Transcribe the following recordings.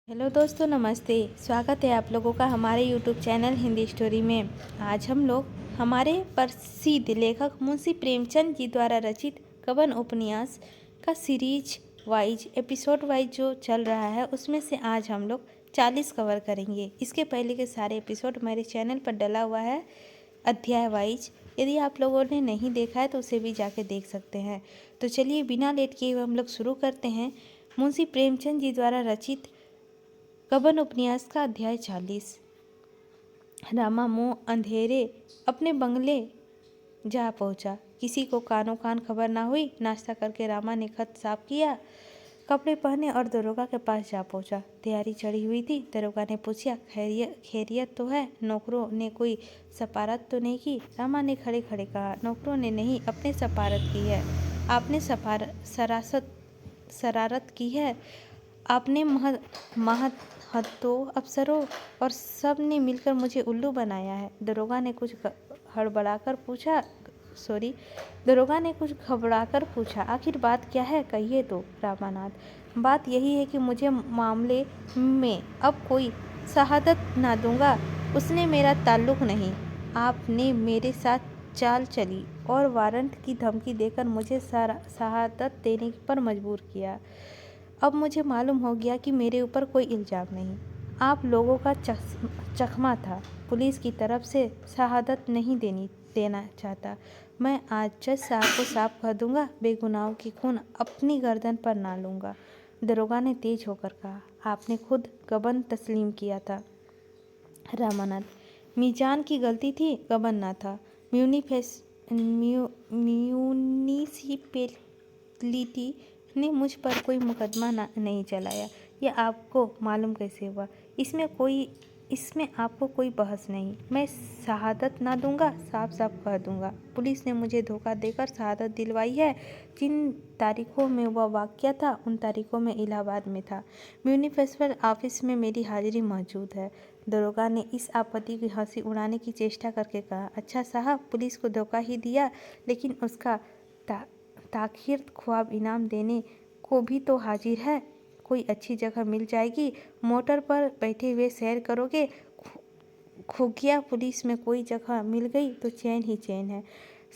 Hello दोस्तों, नमस्ते। स्वागत है आप लोगों का हमारे यूट्यूब चैनल हिंदी स्टोरी में। आज हम लोग हमारे प्रसिद्ध लेखक मुंशी प्रेमचंद जी द्वारा रचित कवन उपन्यास का सीरीज वाइज एपिसोड वाइज जो चल रहा है उसमें से आज हम लोग 40 कवर करेंगे। इसके पहले के सारे एपिसोड मेरे चैनल पर डला हुआ है अध्याय वाइज। यदि आप लोगों ने नहीं देखा है तो उसे भी जाके देख सकते हैं। तो चलिए बिना लेट किए हुए हम लोग शुरू करते हैं। मुंशी प्रेमचंद जी द्वारा रचित कवन उपन्यास का अध्याय 40। रामा मुँह अंधेरे अपने बंगले जा पहुंचा। किसी को कानों कान खबर ना हुई। नाश्ता करके रामा ने खत साफ किया, कपड़े पहने और दरोगा के पास जा पहुंचा। तैयारी चढ़ी हुई थी। दरोगा ने पूछा, खैरियत तो है? नौकरों ने कोई सपारत तो नहीं की? रामा ने खड़े खड़े कहा, नौकरों ने नहीं, अपने सपारत की है। आपने शरारत की है? आपने महतो अफसरों और सब ने मिलकर मुझे उल्लू बनाया है। दरोगा ने कुछ घबराकर पूछा, आखिर बात क्या है, कहिए तो। रामानाथ, बात यही है कि मुझे मामले में अब कोई शहादत ना दूंगा, उसने मेरा ताल्लुक नहीं। आपने मेरे साथ चाल चली और वारंट की धमकी देकर मुझे शहादत देने पर मजबूर किया। अब मुझे मालूम हो गया कि मेरे ऊपर कोई इल्ज़ाम नहीं। आप लोगों का चकमा था। पुलिस की तरफ से शहादत नहीं देना चाहता। मैं आज जज साहब को साफ कर दूंगा, बेगुनाहों की खून अपनी गर्दन पर ना लूँगा। दरोगा ने तेज होकर कहा, आपने खुद गबन तस्लीम किया था। रामानाथ, मीजान की गलती थी, गबन ना था। म्यूनिसिपैलिटी ने मुझ पर कोई मुकदमा नहीं चलाया। यह आपको मालूम कैसे हुआ? इसमें आपको कोई बहस नहीं। मैं शहादत ना दूंगा, साफ साफ कह दूंगा। पुलिस ने मुझे धोखा देकर शहादत दिलवाई है। जिन तारीखों में वह वाक़या था उन तारीखों में इलाहाबाद में था। म्यूनिसिपल ऑफिस में मेरी हाजिरी मौजूद है। दरोगा ने इस आपत्ति की हंसी उड़ाने की चेष्टा करके कहा, अच्छा साहब, पुलिस को धोखा ही दिया, लेकिन उसका ताख़ीर ख्वाब इनाम देने को भी तो हाजिर है। कोई अच्छी जगह मिल जाएगी, मोटर पर बैठे हुए सैर करोगे। खुफिया पुलिस में कोई जगह मिल गई तो चैन ही चैन है।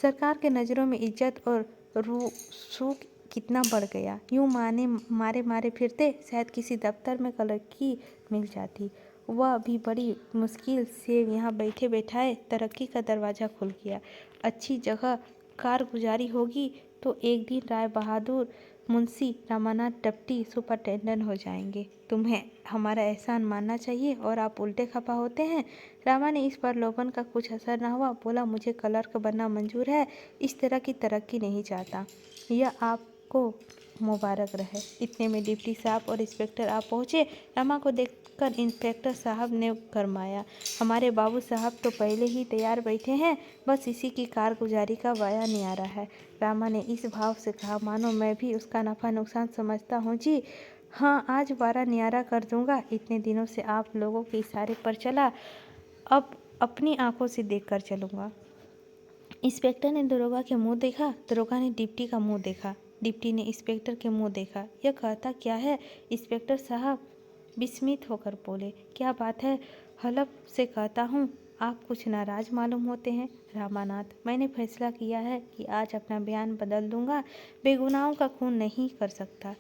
सरकार के नज़रों में इज्जत और रूसूख कितना बढ़ गया। यूँ मारे फिरते शायद किसी दफ्तर में क्लर्की मिल जाती। वह भी बड़ी मुश्किल से यहाँ बैठे बैठाए तरक्की का दरवाज़ा खुल गया। अच्छी जगह कारगुजारी होगी तो एक दिन राय बहादुर मुंशी रामानाथ डिप्टी सुपरिटेंडेंट हो जाएंगे। तुम्हें हमारा एहसान मानना चाहिए और आप उल्टे खफा होते हैं। रामा ने इस पर लोभन का कुछ असर न हुआ। बोला, मुझे क्लर्क बनना मंजूर है, इस तरह की तरक्की नहीं चाहता। यह आपको मुबारक रहे। इतने में डिप्टी साहब और इंस्पेक्टर आ पहुँचे। रामा को देखकर इंस्पेक्टर साहब ने गरमाया, हमारे बाबू साहब तो पहले ही तैयार बैठे हैं, बस इसी की कारगुजारी का वाया न्यारा है। रामा ने इस भाव से कहा मानो मैं भी उसका नफ़ा नुकसान समझता हूँ। जी हाँ, आज वारा न्यारा कर दूंगा। इतने दिनों से आप लोगों के इशारे पर चला, अब अपनी आंखों से देखकर चलूँगा। इंस्पेक्टर ने दरोगा के मुंह देखा, दरोगा ने डिप्टी का मुंह देखा, डिप्टी ने इंस्पेक्टर के मुंह देखा। यह कहता क्या है? इंस्पेक्टर साहब विस्मित होकर बोले, क्या बात है? हलफ से कहता हूँ आप कुछ नाराज मालूम होते हैं। रामानाथ, मैंने फैसला किया है कि आज अपना बयान बदल दूंगा, बेगुनाहों का खून नहीं कर सकता।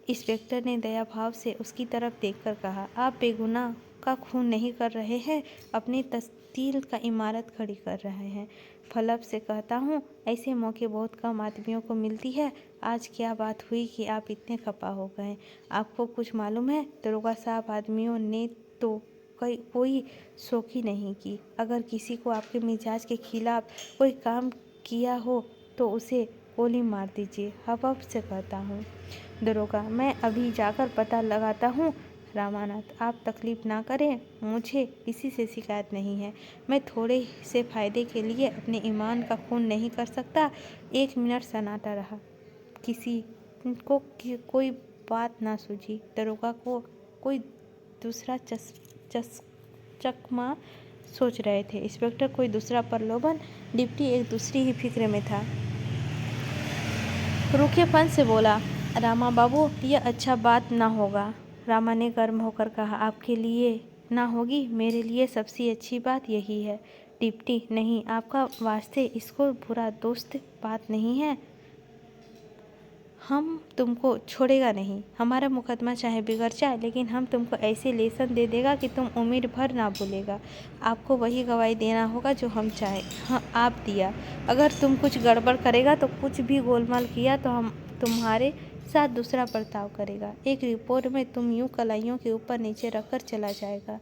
इंस्पेक्टर ने दया भाव से उसकी तरफ देखकर कहा, आप बेगुनाह का खून नहीं कर रहे हैं, अपनी तस्तील का इमारत खड़ी कर रहे हैं। फलप से कहता हूँ, ऐसे मौके बहुत कम आदमियों को मिलती है। आज क्या बात हुई कि आप इतने खपा हो गए? आपको कुछ मालूम है? दरोगा साहब, आदमियों ने तो कोई शोखी नहीं की। अगर किसी को आपके मिजाज के खिलाफ कोई काम किया हो तो उसे गोली मार दीजिए। हवफ से कहता हूँ। दरोगा, मैं अभी जाकर पता लगाता हूँ। रामानाथ, आप तकलीफ़ ना करें, मुझे किसी से शिकायत नहीं है। मैं थोड़े से फ़ायदे के लिए अपने ईमान का खून नहीं कर सकता। 1 मिनट सन्नाटा रहा। किसी को कोई बात ना सूझी। दरोगा को कोई दूसरा चकमा सोच रहे थे। इंस्पेक्टर कोई दूसरा प्रलोभन, डिप्टी एक दूसरी ही फिक्र में था। रूखेपन से बोला, रामा बाबू, यह अच्छा बात ना होगा। रामा ने गर्म होकर कहा, आपके लिए ना होगी, मेरे लिए सबसे अच्छी बात यही है। डिप्टी, नहीं, आपका वास्ते इसको बुरा दोस्त बात नहीं है। हम तुमको छोड़ेगा नहीं। हमारा मुकदमा चाहे बिगड़ जाए, लेकिन हम तुमको ऐसे लेसन दे देगा कि तुम उम्र भर ना भूलेगा। आपको वही गवाही देना होगा जो हम चाहे। हाँ, आप दिया। अगर तुम कुछ गड़बड़ करेगा तो कुछ भी गोलमाल किया तो हम तुम्हारे साथ दूसरा बर्ताव करेगा। एक रिपोर्ट में तुम यूं कलाइयों के ऊपर नीचे रखकर चला जाएगा।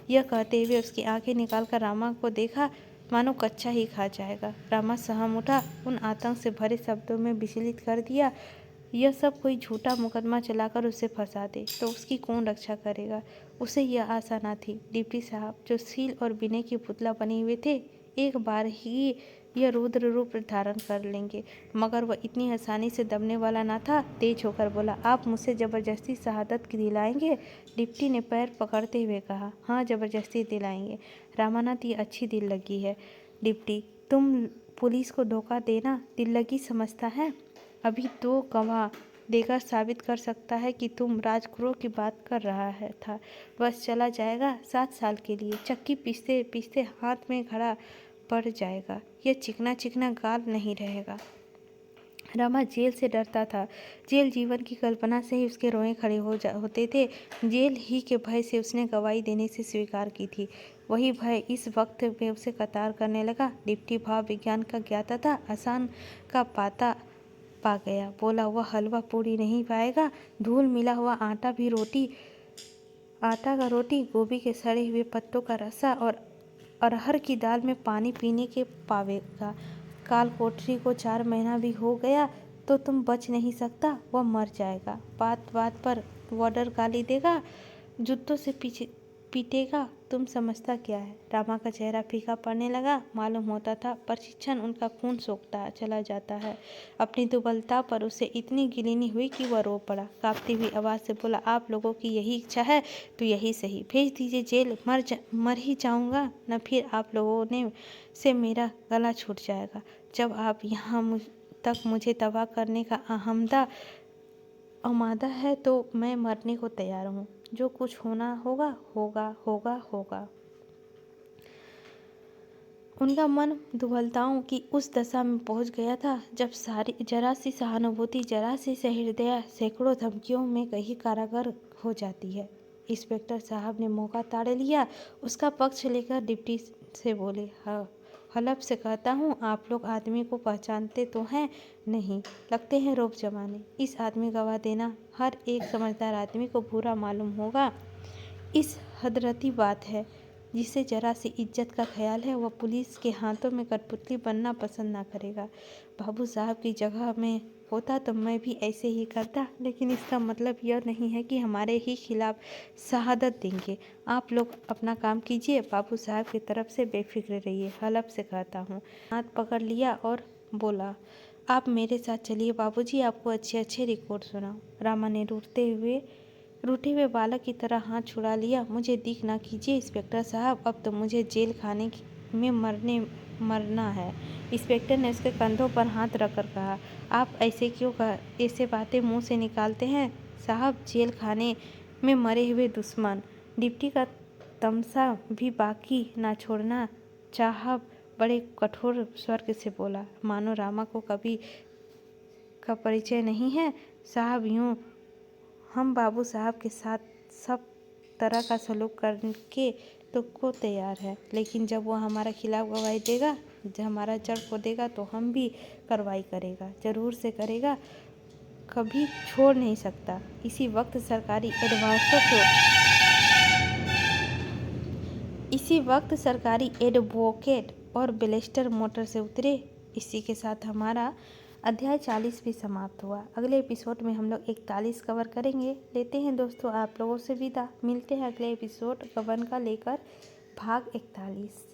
यह कहते हुए उसकी आंखें निकालकर रामा को देखा, मानो कच्चा ही खा जाएगा। रामा सहम उठा, उन आतंक से भरे शब्दों में विचलित कर दिया, यह सब कोई झूठा मुकदमा चलाकर उसे फंसा दे तो उसकी कौन रक्षा करेगा। उसे यह आशा न थी डिप्टी साहब, जो सील और विनय की पुतला बने हुए थे, एक बार ही यह रुद्र रूप धारण कर लेंगे। मगर वह इतनी आसानी से दबने वाला न था। तेज होकर बोला, आप मुझसे ज़बरदस्ती शहादत दिलाएंगे? डिप्टी ने पैर पकड़ते हुए कहा, हाँ, ज़बरदस्ती दिलाएंगे। रामानाथ, ये अच्छी दिल लगी है। डिप्टी, तुम पुलिस को धोखा देना दिल लगी समझता है? अभी तो गवाह देकर साबित कर सकता है कि तुम राजगुरु की बात कर रहा है था। बस चला जाएगा 7 साल के लिए। चक्की पीसते पीसते हाथ में घड़ा पड़ जाएगा। यह चिकना चिकना गाल नहीं रहेगा। रामा जेल से डरता था। जेल जीवन की कल्पना से ही उसके रोए खड़े होते थे। जेल ही के भय से उसने गवाही देने से स्वीकार की थी। वही भय इस वक्त में उसे कतार करने लगा। डिप्टी भाव विज्ञान का ज्ञाता था, आसान का पाता पा गया। बोला, वह हलवा पूरी नहीं पाएगा। धूल मिला हुआ आटा का रोटी, गोभी के सड़े हुए पत्तों का रसा और अरहर की दाल में पानी पीने के पावेगा। काल कोठरी को 4 महीना भी हो गया तो तुम बच नहीं सकता। वह मर जाएगा। बात बात पर वार्डर गाली देगा, जूतों से पीटेगा। तुम समझता क्या है? रामा का चेहरा फीका पड़ने लगा। मालूम होता था प्रशिक्षण उनका खून सोखता चला जाता है। अपनी दुर्बलता पर उसे इतनी गिलीनी हुई कि वह रो पड़ा। कांपती हुई आवाज़ से बोला, आप लोगों की यही इच्छा है तो यही सही, भेज दीजिए जेल। मर ही जाऊंगा न, फिर आप लोगों ने से मेरा गला छूट जाएगा। जब आप यहाँ तक मुझे तबाह करने का आमादा है तो मैं मरने को तैयार हूँ। जो कुछ होना होगा होगा होगा होगा। उनका मन दुर्बलताओं की उस दशा में पहुंच गया था जब जरा सी सहानुभूति, जरा सी सहृदया सैकड़ों धमकियों में कहीं कारागर हो जाती है। इंस्पेक्टर साहब ने मौका ताड़ लिया। उसका पक्ष लेकर डिप्टी से बोले, हलफ से कहता हूँ, आप लोग आदमी को पहचानते तो हैं नहीं, लगते हैं रोब जमाने। इस आदमी गवाह देना हर एक समझदार आदमी को बुरा मालूम होगा। इस हदरती बात है, जिसे जरा सी इज्जत का ख्याल है, वह पुलिस के हाथों में कठपुतली बनना पसंद ना करेगा। बाबू साहब की जगह में होता तो मैं भी ऐसे ही करता, लेकिन इसका मतलब यह नहीं है कि हमारे ही खिलाफ शहादत देंगे। आप लोग अपना काम कीजिए, बाबू साहब की तरफ से बेफिक्र रहिए। हलफ से कहता हूँ। हाथ पकड़ लिया और बोला, आप मेरे साथ चलिए बाबूजी, आपको अच्छे अच्छे रिकॉर्ड सुनाऊं। रामा ने रूठे हुए बालक की तरह हाथ छुड़ा लिया। मुझे दिख ना कीजिए इंस्पेक्टर साहब, अब तो मुझे जेल खाने में मरना है। इंस्पेक्टर ने उसके कंधों पर हाथ रखकर कहा, आप ऐसे बातें मुंह से निकालते हैं साहब? जेल खाने में मरे हुए दुश्मन। डिप्टी का तमसा भी बाकी ना छोड़ना चाह बड़े कठोर स्वर से बोला, मानो रामा को कभी का परिचय नहीं है। साहब, यूँ हम बाबू साहब के साथ सब तरह का सलूक करके तो को तैयार है, लेकिन जब वो हमारा खिलाफ गवाही देगा, जब हमारा जड़ खोदेगा तो हम भी कार्रवाई करेगा, ज़रूर से करेगा, कभी छोड़ नहीं सकता। इसी वक्त सरकारी एडवोकेट और बैरिस्टर मोटर से उतरे। इसी के साथ हमारा अध्याय 40 भी समाप्त हुआ। अगले एपिसोड में हम लोग 41 कवर करेंगे। लेते हैं दोस्तों आप लोगों से विदा। मिलते हैं अगले एपिसोड 51 का लेकर भाग 41।